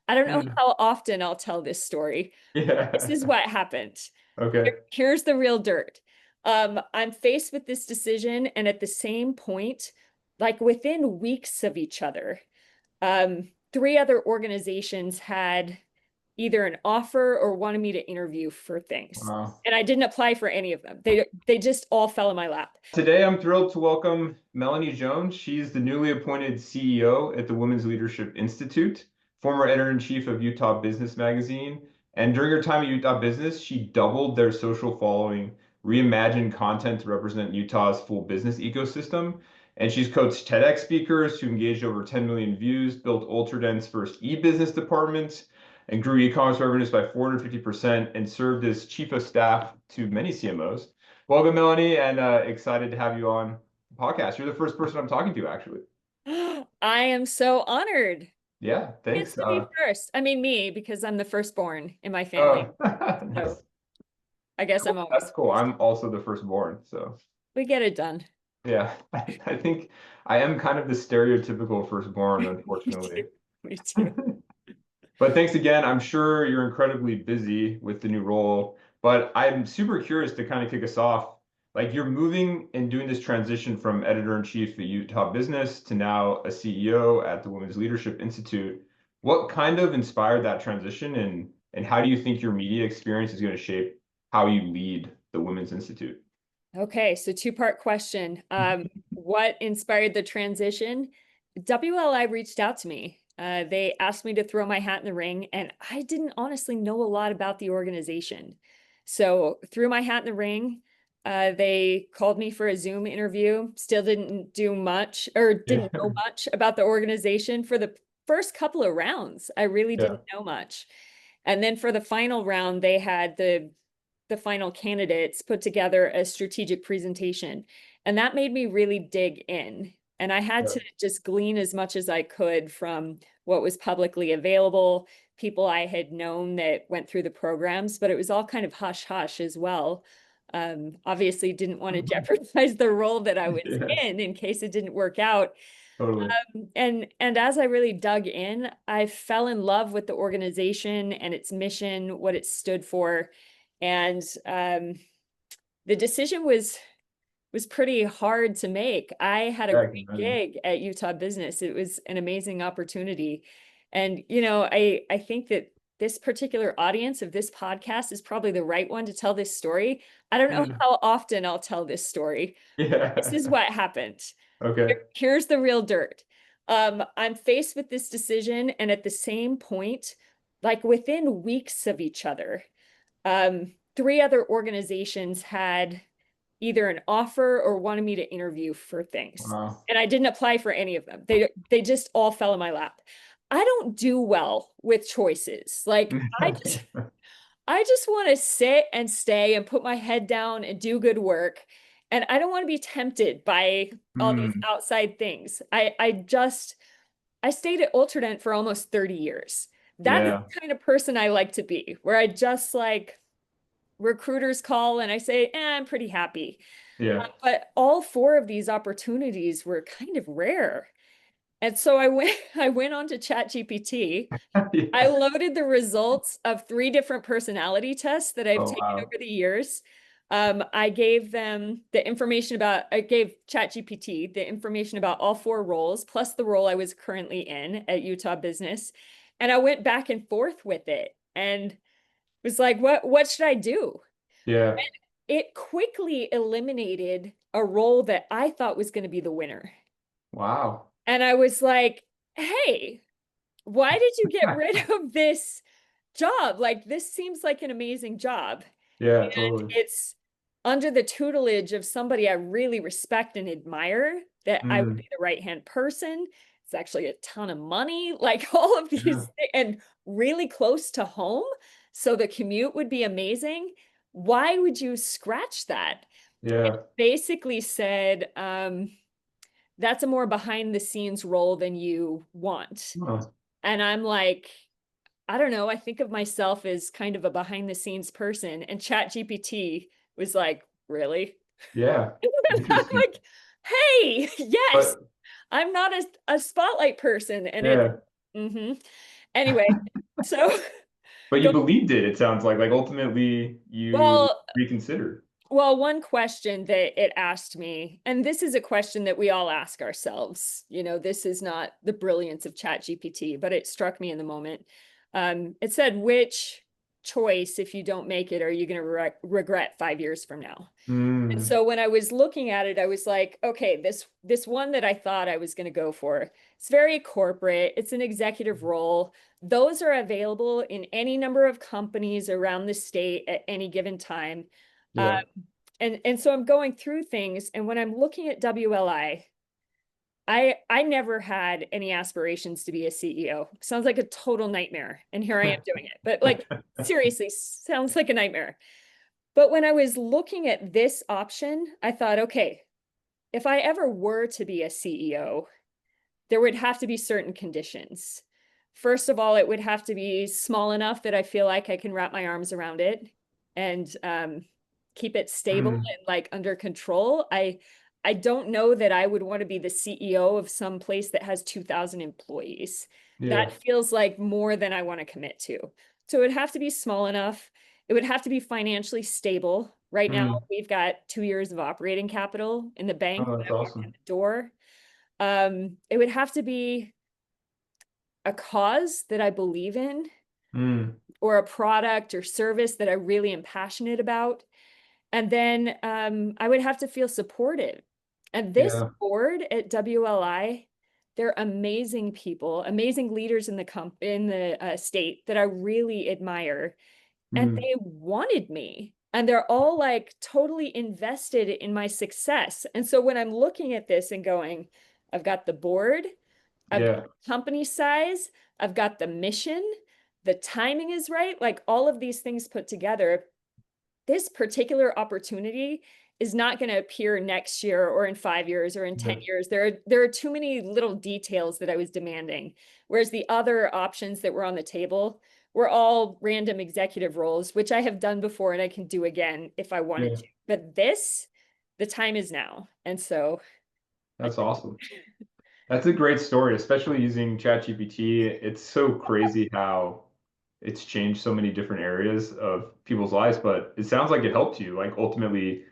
I don't know Mm. how often I'll tell this story. This is Yeah. what happened. Okay. Here's the real dirt. I'm faced with this decision, and at the same point, like within weeks of each other, three other organizations had either an offer or wanted me to interview for things. Wow. And I didn't apply for any of them. They just all fell in my lap. Today, I'm thrilled to welcome Melanie Jones. She's the newly appointed CEO at the Women's Leadership Institute, former editor-in-chief of Utah Business Magazine. And during her time at Utah Business, she doubled their social following, reimagined content to represent Utah's full business ecosystem. And she's coached TEDx speakers who engaged over 10 million views, built Ultraden's first e-business department, and grew e-commerce revenues by 450%, and served as chief of staff to many CMOs. Welcome, Melanie, and excited to have you on the podcast. You're the first person I'm talking to, actually. I am so honored. Yeah, Gets thanks. to be first. I mean, me, because I'm the firstborn in my family. Oh, So nice. I guess Cool. I'm That's always cool. first. I'm also the firstborn, so We get it done. yeah, I think I am kind of the stereotypical firstborn, Me too. unfortunately. Me too. But thanks again. I'm sure you're incredibly busy with the new role, but I'm super curious to kind of kick us off. Like you're moving and doing this transition from editor-in-chief at Utah Business to now a CEO at the Women's Leadership Institute. What kind of inspired that transition, and how do you think your media experience is going to shape how you lead the Women's Institute? Okay, so two-part question. What inspired the transition? WLI reached out to me. They asked me to throw my hat in the ring, and I didn't honestly know a lot about the organization. So threw my hat in the ring. They called me for a Zoom interview. Still didn't do much or Yeah, didn't know much about the organization for the first couple of rounds. I really yeah, didn't know much. And then for the final round, they had the final candidates put together a strategic presentation. And that made me really dig in. And I had yeah, to just glean as much as I could from what was publicly available, people I had known that went through the programs, but it was all kind of hush hush as well. Obviously, didn't want to jeopardize the role that I was yeah, in case it didn't work out. totally. And as I really dug in, I fell in love with the organization and its mission, what it stood for. And the decision was pretty hard to make. I had a Yeah, I can great imagine. gig at Utah Business. It was an amazing opportunity. And I think that this particular audience of this podcast is probably the right one to tell this story. I don't know Mm. how often I'll tell this story. This is Yeah. what happened. Okay. Here's the real dirt. I'm faced with this decision, and at the same point, like within weeks of each other, three other organizations had either an offer or wanted me to interview for things. Wow. And I didn't apply for any of them. They just all fell in my lap. I don't do well with choices. Like I just want to sit and stay and put my head down and do good work. And I don't want to be tempted by all these Hmm. outside things. I stayed at Ultradent for almost 30 years. That's Yeah. the kind of person I like to be, where I just like recruiters call and I say, I'm pretty happy. Yeah. But all four of these opportunities were kind of rare. And so I went on to ChatGPT. I Yeah. loaded the results of three different personality tests that I've Oh, taken wow. over the years. I gave I gave ChatGPT the information about all four roles, plus the role I was currently in at Utah Business. And I went back and forth with it and was like, what should I do? Yeah. It quickly eliminated a role that I thought was going to be the winner. Wow. And I was like, hey, why did you get rid of this job? Like, this seems like an amazing job. Yeah, And totally. it's under the tutelage of somebody I really respect and admire, that I would Mm. be the right hand person. It's actually a ton of money, like all of Yeah. these, and really close to home. So the commute would be amazing. Why would you scratch that? Yeah. Basically said, that's a more behind the scenes role than you want. Huh. And I'm like, I don't know. I think of myself as kind of a behind the scenes person. And ChatGPT was like, really? Yeah. And I'm Interesting. like, hey, yes, But I'm not a spotlight person. And it's, yeah. mm-hmm. Anyway, so But you go, believed it, it sounds like ultimately you well, reconsidered. well, one question that it asked me, and this is a question that we all ask ourselves, this is not the brilliance of ChatGPT, but it struck me in the moment. It said, which choice, if you don't make it, are you going to regret 5 years from now? And Mm, so when I was looking at it, I was like, okay, this one that I thought I was going to go for, it's very corporate. It's an executive role. Those are available in any number of companies around the state at any given time. Uh, yeah. and so I'm going through things, and when I'm looking at WLI, I never had any aspirations to be a CEO. Sounds like a total nightmare, and here I am doing it. But like seriously, sounds like a nightmare. But when I was looking at this option, I thought, okay, if I ever were to be a CEO, there would have to be certain conditions. First of all, it would have to be small enough that I feel like I can wrap my arms around it and keep it stable Mm, and like under control. I don't know that I would want to be the CEO of some place that has 2,000 employees. yeah. That feels like more than I want to commit to. So it would have to be small enough. It would have to be financially stable. Right now, Mm. we've got 2 years of operating capital in the bank Oh, when that's I walked in awesome. the door. It would have to be a cause that I believe in Mm, or a product or service that I really am passionate about. And then I would have to feel supported. And this yeah. board at WLI, they're amazing people, amazing leaders in the state that I really admire. And Mm, they wanted me. And they're all like totally invested in my success. And so when I'm looking at this and going, I've got the board, I've got yeah. the company size, I've got the mission, the timing is right, like all of these things put together, this particular opportunity is not going to appear next year or in 5 years or in 10 Yeah. years. There are too many little details that I was demanding. Whereas the other options that were on the table were all random executive roles, which I have done before and I can do again if I wanted Yeah. to. But this, the time is now. And so I That's awesome. That's a great story, especially using ChatGPT. It's so crazy how it's changed so many different areas of people's lives, but it sounds like it helped you, like ultimately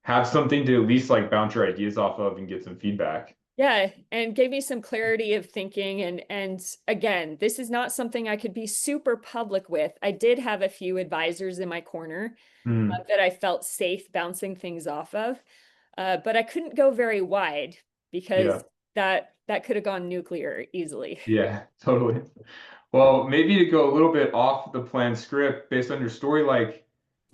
have something to at least like bounce your ideas off of and get some feedback. yeah, and gave me some clarity of thinking. And again, this is not something I could be super public with. I did have a few advisors in my corner Hmm. that I felt safe bouncing things off of. But I couldn't go very wide because Yeah. that could have gone nuclear easily. Yeah, totally. Well, maybe to go a little bit off the planned script based on your story, like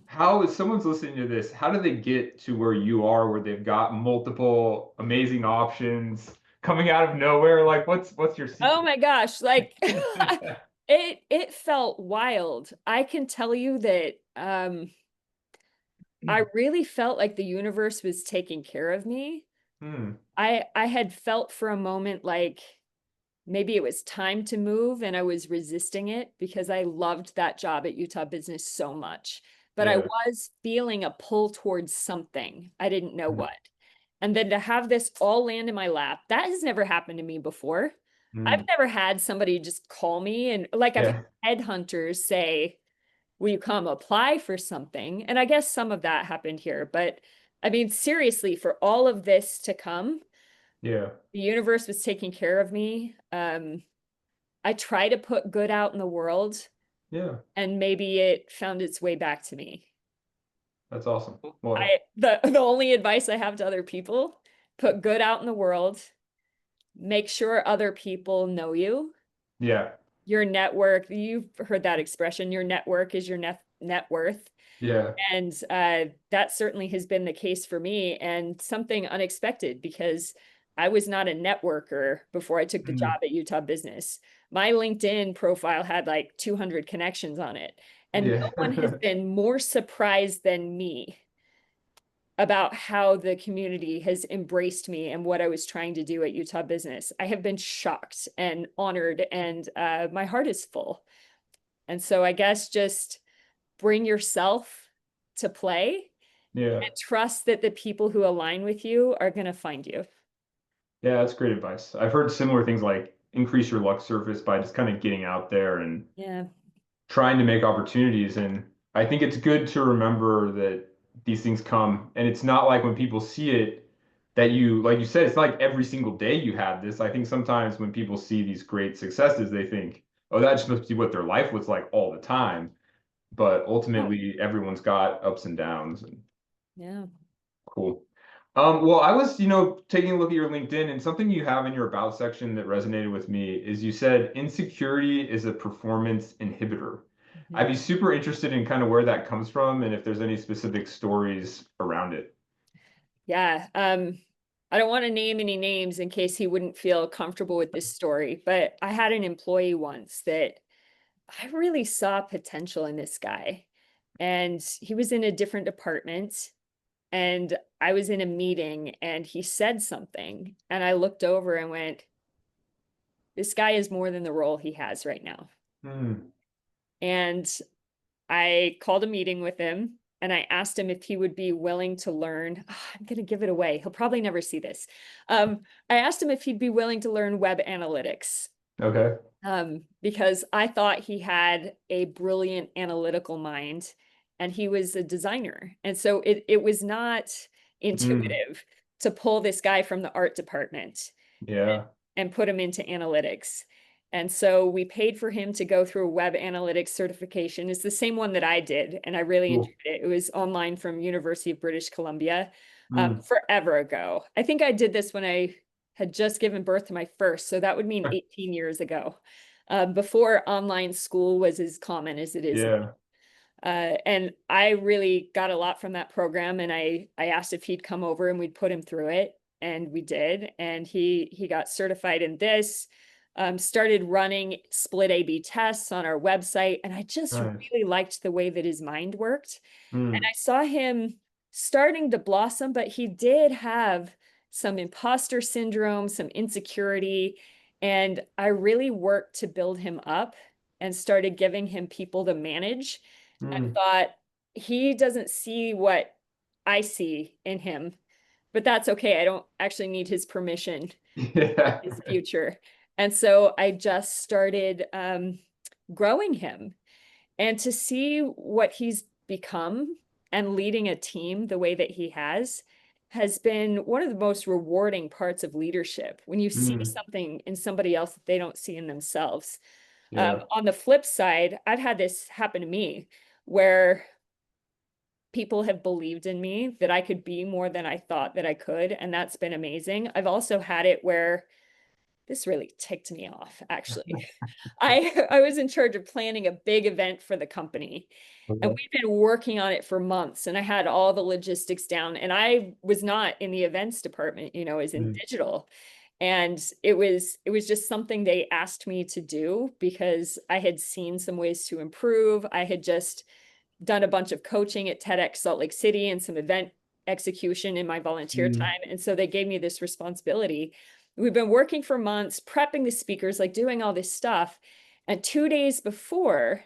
how is someone's listening to this, how do they get to where you are, where they've got multiple amazing options coming out of nowhere? Like what's your Oh secret? my gosh, like it felt wild. I can tell you that I really felt like the universe was taking care of me. Hmm. I had felt for a moment like maybe it was time to move and I was resisting it because I loved that job at Utah Business so much. But I Yeah. was feeling a pull towards something. I didn't know Hmm. what. And then to have this all land in my lap, that has never happened to me before. I've Hmm. never had somebody just call me and like I've Yeah. had headhunters say, will you come apply for something? And I guess some of that happened here. But I mean, seriously, for all of this to come, Yeah. the universe was taking care of me. I try to put good out in the world, Yeah. and maybe it found its way back to me. That's awesome. Well, The only advice I have to other people, put good out in the world, make sure other people know you. yeah. Your network, you've heard that expression, your network is your net worth. Yeah. And that certainly has been the case for me, and something unexpected because I was not a networker before I took the Hmm. job at Utah Business. My LinkedIn profile had like 200 connections on it. And no Yeah. one has been more surprised than me about how the community has embraced me and what I was trying to do at Utah Business. I have been shocked and honored, and my heart is full. And so I guess just bring yourself to play Yeah. and trust that the people who align with you are going to find you. Yeah, that's great advice. I've heard similar things like increase your luck surface by just kind of getting out there and Yeah. trying to make opportunities. And I think it's good to remember that these things come, and it's not like when people see it that you, like you said, it's not like every single day you have this. I think sometimes when people see these great successes, they think, oh, that just must be what their life was like all the time. But Oh, ultimately, everyone's got ups and downs. And yeah. cool. Well, I was, taking a look at your LinkedIn, and something you have in your about section that resonated with me is you said insecurity is a performance inhibitor. I'd Mhm. be super interested in kind of where that comes from and if there's any specific stories around it. Yeah. I don't want to name any names in case he wouldn't feel comfortable with this story, but I had an employee once that I really saw potential in this guy. And he was in a different department, and I was in a meeting and he said something. And I looked over and went, this guy is more than the role he has right now. Hmm. And I called a meeting with him and I asked him if he would be willing to learn. I'm going to give it away. He'll probably never see this. I asked him if he'd be willing to learn web analytics, Okay. because I thought he had a brilliant analytical mind and he was a designer. And so it was not Hmm. intuitive to pull this guy from the art department Yeah. and put him into analytics. And so we paid for him to go through a web analytics certification. It's the same one that I did, and I really enjoyed Cool. it. It was online from University of British Columbia, Hmm. forever ago. I think I did this when I had just given birth to my first, so that would mean 18 years ago, before online school was as common as it is now. Yeah. And I really got a lot from that program. And I asked if he'd come over and we'd put him through it. And we did. And he got certified in this, started running split A/B tests on our website. And I just Nice. really liked the way that his mind worked. And Hmm. I saw him starting to blossom, but he did have some imposter syndrome, some insecurity. And I really worked to build him up and started giving him people to manage and Hmm. thought, he doesn't see what I see in him, but that's okay. I don't actually need his permission, Yeah. his future. And so I just started growing him, and to see what he's become and leading a team the way that he has been one of the most rewarding parts of leadership when you see Hmm. something in somebody else that they don't see in themselves. Yeah. On the flip side, I've had this happen to me where people have believed in me that I could be more than I thought that I could, and that's been amazing. I've also had it where this really ticked me off, actually. I was in charge of planning a big event for the company, and Okay. we've been working on it for months, and I had all the logistics down, and I was not in the events department, as in Hmm. digital. And it was just something they asked me to do because I had seen some ways to improve. I had just done a bunch of coaching at TEDx Salt Lake City and some event execution in my volunteer Hmm. time. And so they gave me this responsibility. We've been working for months, prepping the speakers, like doing all this stuff. And 2 days before,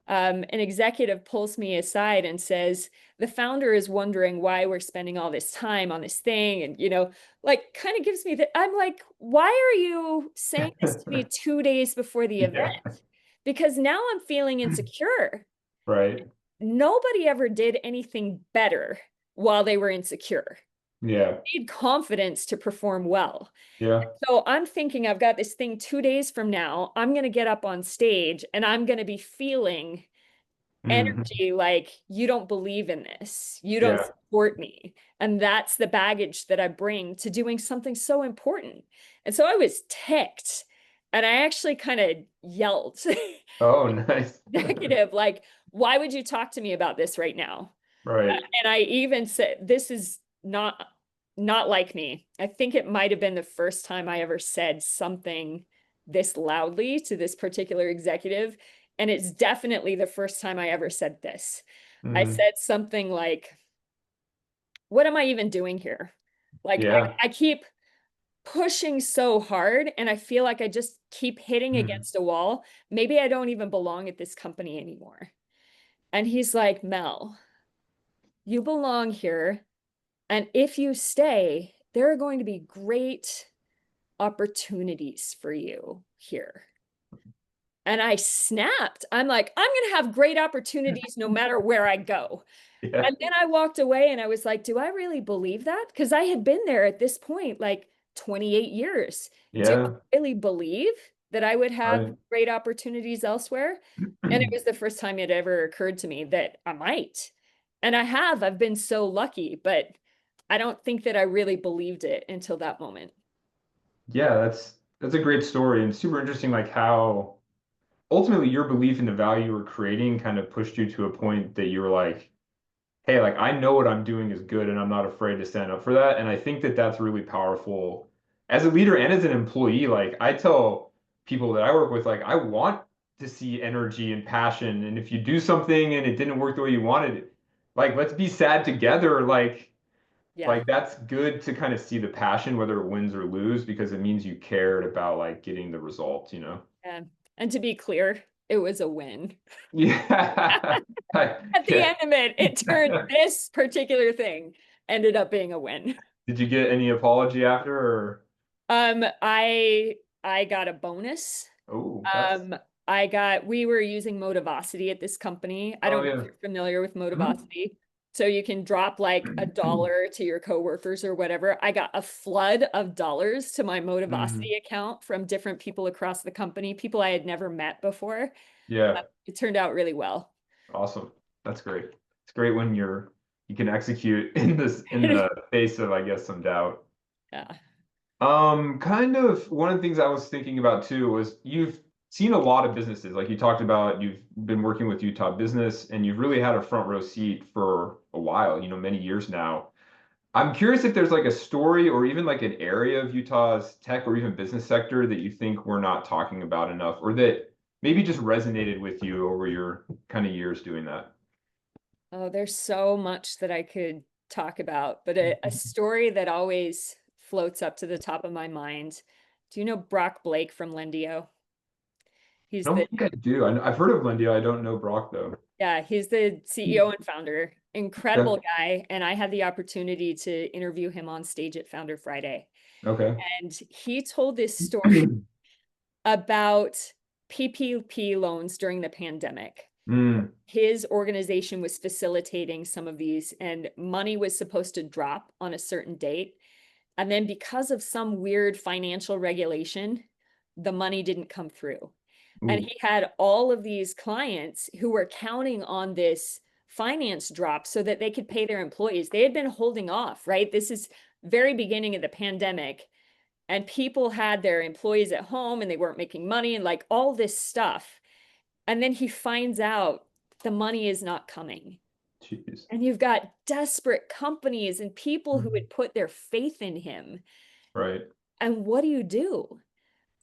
an executive pulls me aside and says, the founder is wondering why we're spending all this time on this thing. And, like kind of gives me that. I'm like, why are you saying this to me 2 days before the event? Yeah. Because now I'm feeling insecure. Right. Nobody ever did anything better while they were insecure. Yeah. They need confidence to perform well. Yeah. So I'm thinking I've got this thing 2 days from now. I'm going to get up on stage and I'm going to be feeling Hmm. energy like, you don't believe in this. You don't Yeah. support me. And that's the baggage that I bring to doing something so important. And so I was ticked and I actually kind of yelled. Oh, nice. Negative, like, why would you talk to me about this right now? Right. And I even said, this is not like me. I think it might have been the first time I ever said something this loudly to this particular executive. And it's definitely the first time I ever said this. I Hmm. said something like, what am I even doing here? Like, Yeah. I keep pushing so hard and I feel like I just keep hitting Hmm. against a wall. Maybe I don't even belong at this company anymore. And he's like, Mel, you belong here. And if you stay, there are going to be great opportunities for you here. And I snapped. I'm like, I'm going to have great opportunities no matter where I go. Yeah. And then I walked away and I was like, do I really believe that? Because I had been there at this point like 28 years. Do I Yeah. really believe that I would have Right. great opportunities elsewhere? And it was the first time it ever occurred to me that I might. And I have. I've been so lucky, but I don't think that I really believed it until that moment. Yeah, that's a great story and super interesting, like how ultimately your belief in the value you were creating kind of pushed you to a point that you were like, hey, like I know what I'm doing is good and I'm not afraid to stand up for that. And I think that that's really powerful as a leader and as an employee. Like I tell people that I work with, like I want to see energy and passion. And if you do something and it didn't work the way you wanted, like let's be sad together. Yeah. Like that's good to kind of see the passion, whether it wins or lose, because it means you cared about like getting the result, you know? And to be clear, it was a win. Yeah. At the Yeah. end of it, it turned this particular thing ended up being a win. Did you get any apology after or I got a bonus. oh, that's Um, we were using Motivosity at this company. I oh don't know if yeah. you're familiar with Mhm. Motivosity. So you can drop like $1 to your coworkers or whatever. I got a flood of dollars to my Mhm. Motivosity account from different people across the company, people I had never met before. Yeah, It turned out really well. awesome. That's great. It's great when you can execute in this in the face of, I guess, some doubt. Yeah. Kind of one of the things I was thinking about too was you've seen a lot of businesses, like you talked about, you've been working with Utah Business and you've really had a front row seat for a while, many years now. I'm curious if there's like a story or even like an area of Utah's tech or even business sector that you think we're not talking about enough, or that maybe just resonated with you over your kind of years doing that. Oh, there's so much that I could talk about, but a story that always floats up to the top of my mind. Do you know Brock Blake from Lendio? I He's don't the think I do. I've heard of Lendio. I don't know Brock though. Yeah, he's the CEO and founder. Okay. Incredible guy, and I had the opportunity to interview him on stage at Founder Friday. Okay. And he told this story about PPP loans during the pandemic. Mm, His organization was facilitating some of these, and money was supposed to drop on a certain date. And then, because of some weird financial regulation, the money didn't come through. And ooh, he had all of these clients who were counting on this finance drop so that they could pay their employees. They had been holding off, right? This is very beginning of the pandemic, and people had their employees at home and they weren't making money and like all this stuff. And then he finds out the money is not coming. jeez. And you've got desperate companies and people who Mhm. would put their faith in him. Right. And what do you do?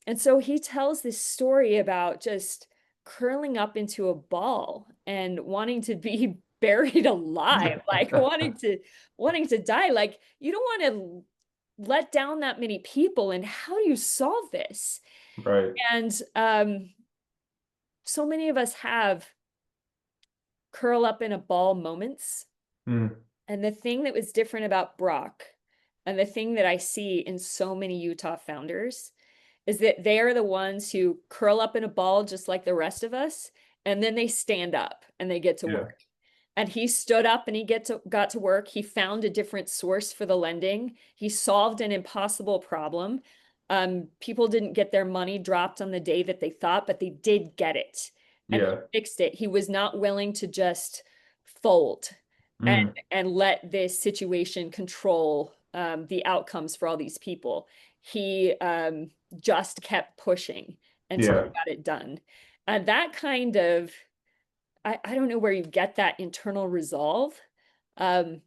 And so he tells this story about just curling up into a ball and wanting to be buried alive, like wanting to die. Like you don't want to let down that many people. And how do you solve this? Right. And so many of us have curl up in a ball moments. Mm, And the thing that was different about Brock, and the thing that I see in so many Utah founders, is that they are the ones who curl up in a ball just like the rest of us, and then they stand up and they get to yeah. work. And he stood up and got to work. He found a different source for the lending. He solved an impossible problem. People didn't get their money dropped on the day that they thought, but they did get it. And he Yeah. fixed it. He was not willing to just fold and Mm, let this situation control the outcomes for all these people. He just kept pushing until he yeah. got it done. That kind of I don't know where you get that internal resolve, um,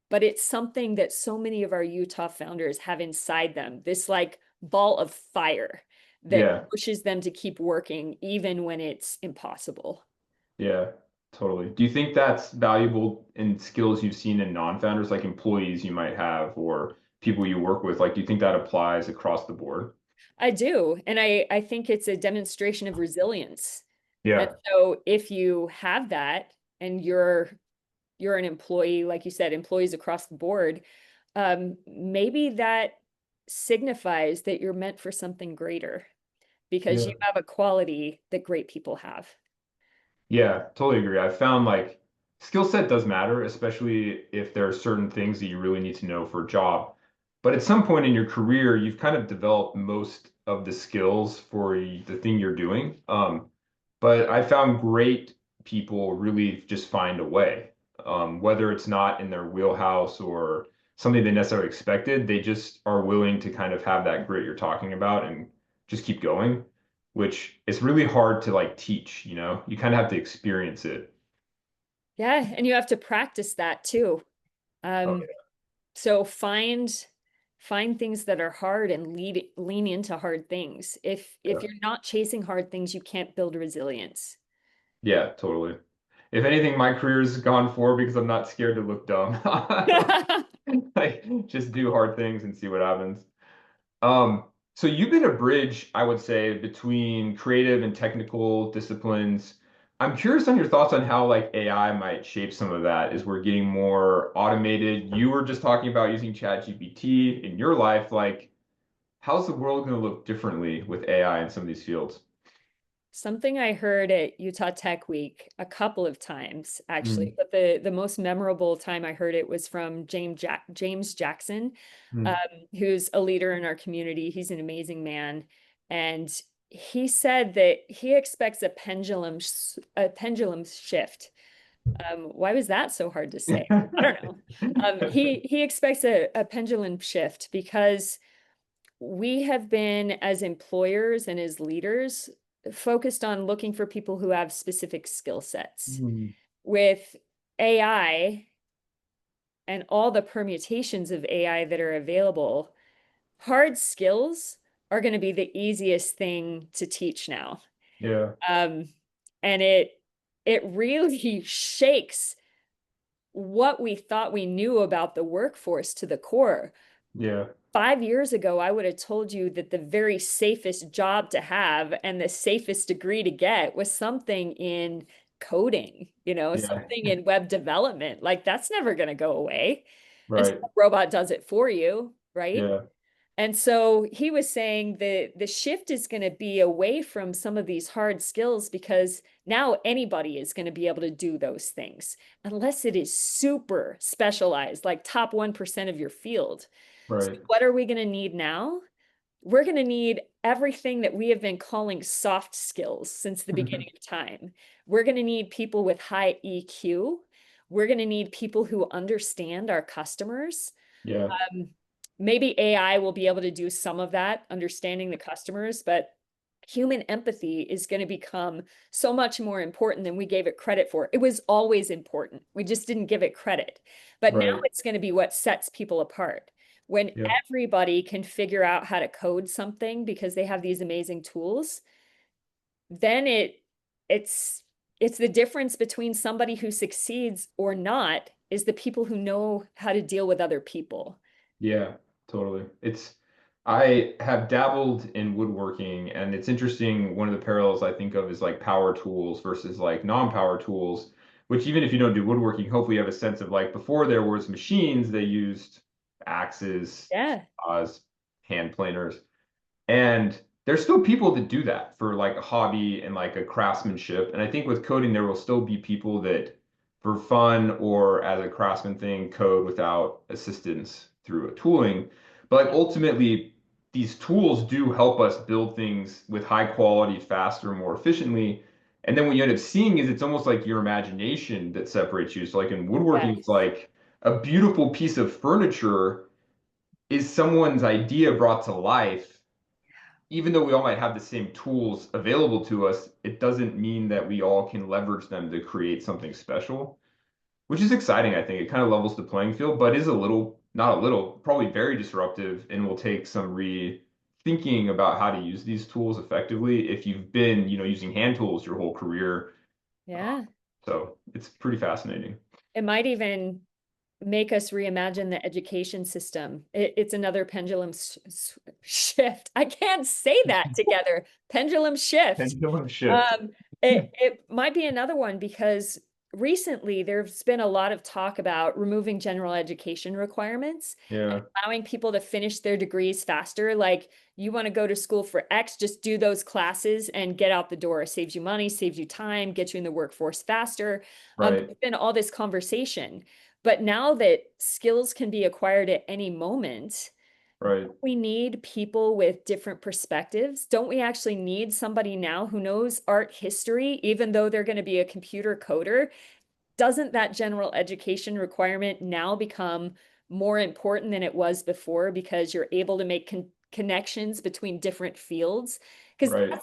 but it's something that so many of our Utah founders have inside them, this like ball of fire that Yeah. pushes them to keep working even when it's impossible. Yeah. Totally. Do you think that's valuable in skills you've seen in non-founders, like employees you might have or people you work with? Like, do you think that applies across the board? I do. And I think it's a demonstration of resilience. And Yeah. so if you have that and you're an employee, like you said, employees across the board, maybe that signifies that you're meant for something greater because Yeah. you have a quality that great people have. Yeah, totally agree. I found like skill set does matter, especially if there are certain things that you really need to know for a job. But at some point in your career, you've kind of developed most of the skills for the thing you're doing. But I found great people really just find a way, whether it's not in their wheelhouse or something they necessarily expected, they just are willing to kind of have that grit you're talking about and just keep going, which is really hard to like teach, you know? You kind of have to experience it. Yeah, and you have to practice that too. Oh, Um, so find things that are hard and lean into hard things. If yeah. you're not chasing hard things, you can't build resilience. Yeah, totally. If anything, my career's gone forward because I'm not scared to look dumb. Like, just do hard things and see what happens. So you've been a bridge, I would say, between creative and technical disciplines. I'm curious on your thoughts on how like AI might shape some of that as we're getting more automated. You were just talking about using ChatGPT in your life. Like, how's the world going to look differently with AI in some of these fields? Something I heard at Utah Tech Week a couple of times, actually, Mm, but the most memorable time I heard it was from James Jackson, um, mm, who's a leader in our community. He's an amazing man, and he said that he expects a pendulum shift. Why was that so hard to say? I don't know. He expects a pendulum shift because we have been, as employers and as leaders, focused on looking for people who have specific skill sets. mm, With AI and all the permutations of AI that are available, hard skills are going to be the easiest thing to teach now. yeah, Um, and it really shakes what we thought we knew about the workforce to the core. yeah, 5 years ago, I would have told you that the very safest job to have and the safest degree to get was something in coding, yeah, something in web development. Like that's never going to go away until right, a robot does it for you, right? yeah, And so he was saying the shift is going to be away from some of these hard skills because now anybody is going to be able to do those things unless it is super specialized, like top 1% of your field. So right, what are we going to need now? We're going to need everything that we have been calling soft skills since the beginning of time. We're going to need people with high EQ. We're going to need people who understand our customers. yeah, Um, Maybe AI will be able to do some of that, understanding the customers, but human empathy is going to become so much more important than we gave it credit for. It was always important. We just didn't give it credit. But now right, it's going to be what sets people apart. When yeah, everybody can figure out how to code something because they have these amazing tools, then it's it's the difference between somebody who succeeds or not is the people who know how to deal with other people. yeah, totally. I have dabbled in woodworking, and it's interesting. One of the parallels I think of is like power tools versus like non-power tools, which even if you don't do woodworking, hopefully you have a sense of like before there was machines, they used axes, Yeah. saws, hand planers. And there's still people that do that for like a hobby and like a craftsmanship. And I think with coding, there will still be people that for fun or as a craftsman thing code without assistance through a tooling. But like ultimately, these tools do help us build things with high quality, faster, more efficiently. And then what you end up seeing is it's almost like your imagination that separates you. So like in woodworking, it's Yes. like a beautiful piece of furniture is someone's idea brought to life. Even though we all might have the same tools available to us, it doesn't mean that we all can leverage them to create something special, which is exciting, I think. It kind of levels the playing field, but is a little, not a little, probably very disruptive and will take some rethinking about how to use these tools effectively if you've been, using hand tools your whole career. Yeah. So it's pretty fascinating. It might even make us reimagine the education system. It's another pendulum shift. I can't say that together. Pendulum shift. Pendulum shift. Um, it might be another one because recently there's been a lot of talk about removing general education requirements and Yeah, allowing people to finish their degrees faster. Like, you want to go to school for X, just do those classes and get out the door. It saves you money, saves you time, gets you in the workforce faster. right, There's been all this conversation. But now that skills can be acquired at any moment, right, we need people with different perspectives. Don't we actually need somebody now who knows art history, even though they're going to be a computer coder? Doesn't that general education requirement now become more important than it was before because you're able to make connections between different fields? Because right.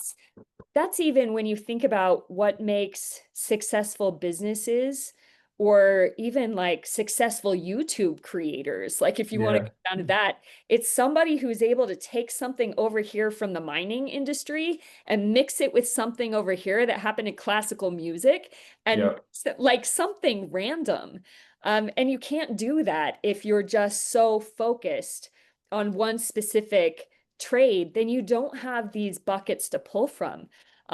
that's even when you think about what makes successful businesses or even like successful YouTube creators. Like, if you want to Yeah, go down to that, it's somebody who's able to take something over here from the mining industry and mix it with something over here that happened in classical music and yeah, like something random. And you can't do that if you're just so focused on one specific trade, then you don't have these buckets to pull from.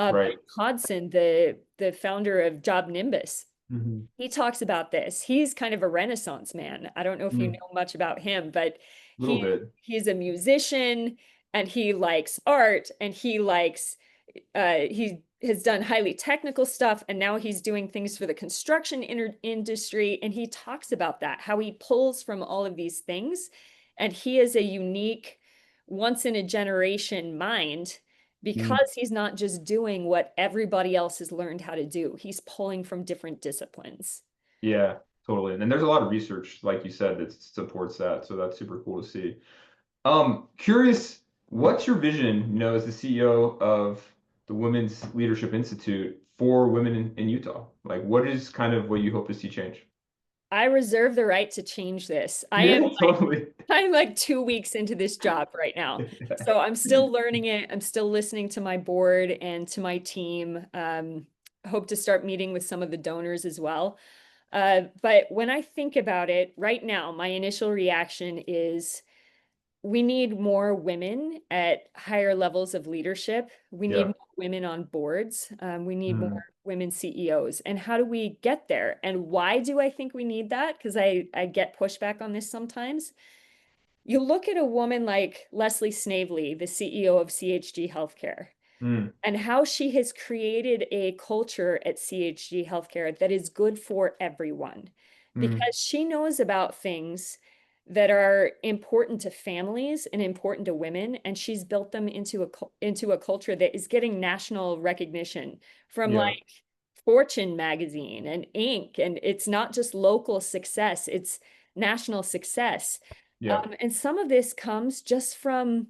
right. Hodson, the founder of Job Nimbus, Hmm. he talks about this. He's kind of a Renaissance man. I don't know if you Mm, know much about him, but little he bit. he's a musician and he likes art and he has done highly technical stuff and now he's doing things for the construction industry, and he talks about that, how he pulls from all of these things, and he is a unique once in a generation mind Mm, because he's not just doing what everybody else has learned how to do. He's pulling from different disciplines. yeah, totally. And there's a lot of research, like you said, that supports that. So that's super cool to see. Curious, what's your vision, as the CEO of the Women's Leadership Institute for women in Utah? Like, what is kind of what you hope to see change? I reserve the right to change this. Yeah, totally. I'm like 2 weeks into this job right now. So I'm still learning it. I'm still listening to my board and to my team. Hope to start meeting with some of the donors as well. But when I think about it right now, my initial reaction is we need more women at higher levels of leadership. We need Yeah. more women on boards. We need more Mm, women CEOs. And how do we get there? And why do I think we need that? Because I get pushback on this sometimes. You look at a woman like Leslie Snavely, the CEO of CHG Healthcare, mm, and how she has created a culture at CHG Healthcare that is good for everyone mm, because she knows about things that are important to families and important to women, and she's built them into a culture that is getting national recognition from yeah. like Fortune magazine and Inc. And it's not just local success, it's national success. Yeah. And some of this comes just from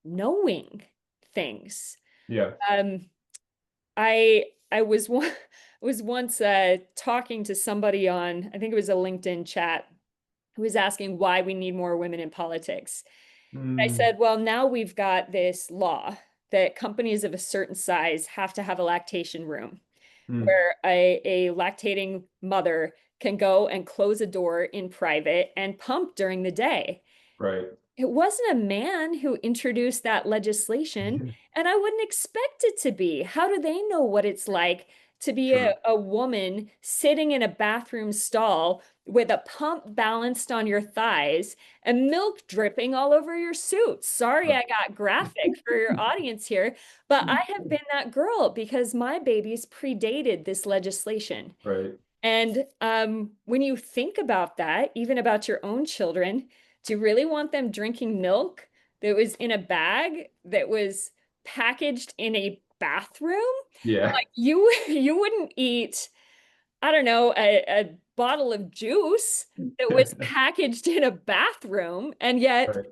knowing things. Yeah. Um, I was one was once talking to somebody on, I think it was a LinkedIn chat, who was asking why we need more women in politics. I Mm, said, well, now we've got this law that companies of a certain size have to have a lactation room mm, where a lactating mother can go and close a door in private and pump during the day. right. It wasn't a man who introduced that legislation, and I wouldn't expect it to be. How do they know what it's like to be True. a woman sitting in a bathroom stall with a pump balanced on your thighs and milk dripping all over your suit? Sorry, I got graphic for your audience here, but I have been that girl because my babies predated this legislation. Right. And when you think about that, even about your own children, do you really want them drinking milk that was in a bag that was packaged in a bathroom? Yeah. Like, you wouldn't eat, I don't know, a bottle of juice that was packaged in a bathroom, and yet Right.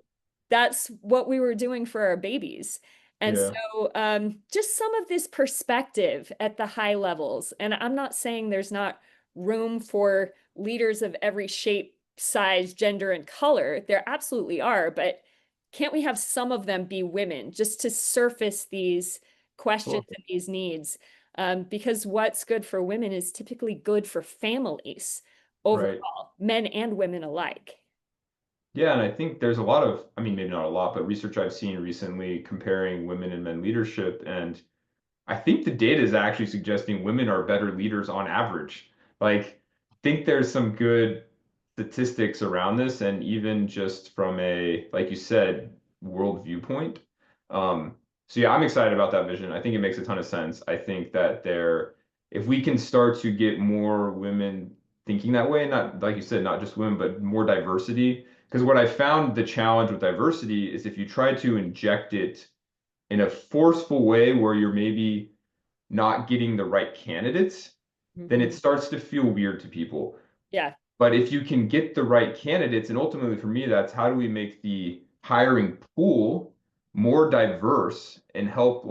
that's what we were doing for our babies. And Yeah. so just some of this perspective at the high levels. And I'm not saying there's not room for leaders of every shape, size, gender, and color. There absolutely are. But can't we have some of them be women just to surface these questions Totally. and these needs? Because what's good for women is typically good for families Right. overall, men and women alike. Yeah, and I think there's a lot of, I mean, maybe not a lot, but research I've seen recently comparing women and men leadership. And I think the data is actually suggesting women are better leaders on average Like, think there's some good statistics around this, and even just from a, like you said, world viewpoint. Um, so yeah, I'm excited about that vision. I think it makes a ton of sense. I think that if we can start to get more women thinking that way, not like you said, not just women, but more diversity. Because what I found the challenge with diversity is if you try to inject it in a forceful way where you're maybe not getting the right candidates, then it Mhm. starts to feel weird to people. Yeah. But if you can get the right candidates, and ultimately for me, that's how do we make the hiring pool more diverse and help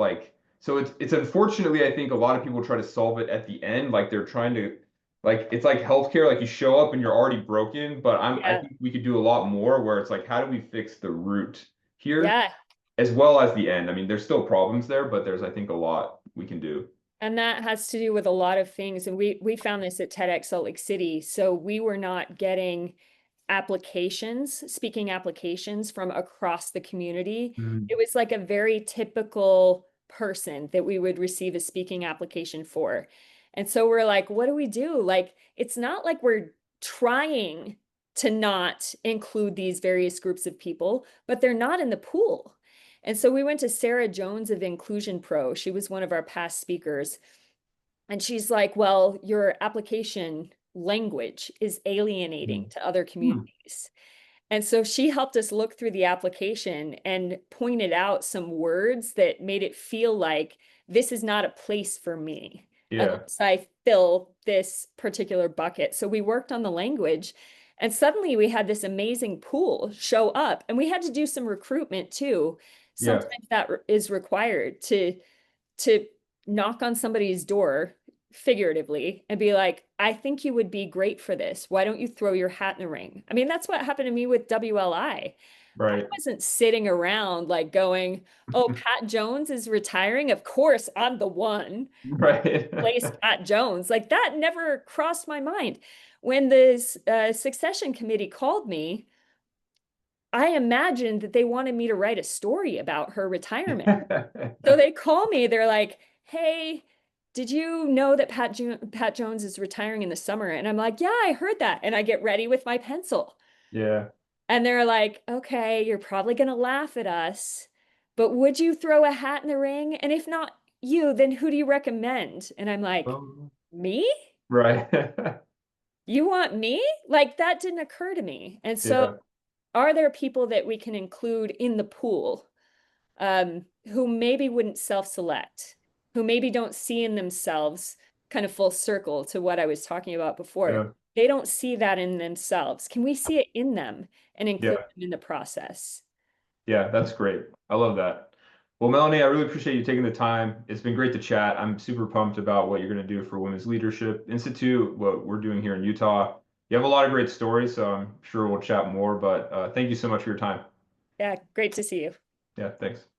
so it's unfortunately I think a lot of people try to solve it at the end, like they're trying to it's like healthcare, like you show up and you're already broken, but I Yeah. think we could do a lot more where it's like how do we fix the root here Yeah. as well as the end. I mean, there's still problems there, but there's I think a lot we can do. And that has to do with a lot of things. And we found this at TEDx Salt Lake City. So we were not getting applications, speaking applications from across the community. Mm. It was like a very typical person that we would receive a speaking application for. And so we're like, what do we do? Like, it's not like we're trying to not include these various groups of people, but they're not in the pool. And so we went to Sarah Jones of Inclusion Pro. She was one of our past speakers. And she's like, well, your application language is alienating Mm. to other Mm. communities. And so she helped us look through the application and pointed out some words that made it feel like this is not a place for me Yeah. unless I fill this particular bucket. So we worked on the language and suddenly we had this amazing pool show up and we had to do some recruitment too. Yeah. Sometimes that is required to knock on somebody's door figuratively and be like, I think you would be great for this. Why don't you throw your hat in the ring? I mean, that's what happened to me with WLI. I Right. wasn't sitting around like going, oh, Pat Jones is retiring. Of course, I'm the one who Right. replaced Pat Jones. Like that never crossed my mind. When the succession committee called me, I imagined that they wanted me to write a story about her retirement. So they call me, they're like, hey, did you know that Pat Jones is retiring in the summer? And I'm like, yeah, I heard that. And I get ready with my pencil. Yeah. And they're like, okay, you're probably going to laugh at us, but would you throw a hat in the ring? And if not you, then who do you recommend? And I'm like, Oh, me? right. You want me? Like that didn't occur to me. And so Yeah. are there people that we can include in the pool who maybe wouldn't self-select, who maybe don't see in themselves kind of full circle to what I was talking about before. Yeah. They don't see that in themselves. Can we see it in them and include Yeah. them in the process? Yeah. That's great. I love that. Well, Melanie, I really appreciate you taking the time. It's been great to chat. I'm super pumped about what you're going to do for Women's Leadership Institute, what we're doing here in Utah. You have a lot of great stories, so I'm sure we'll chat more, but thank you so much for your time. Yeah, great to see you. Yeah. Thanks.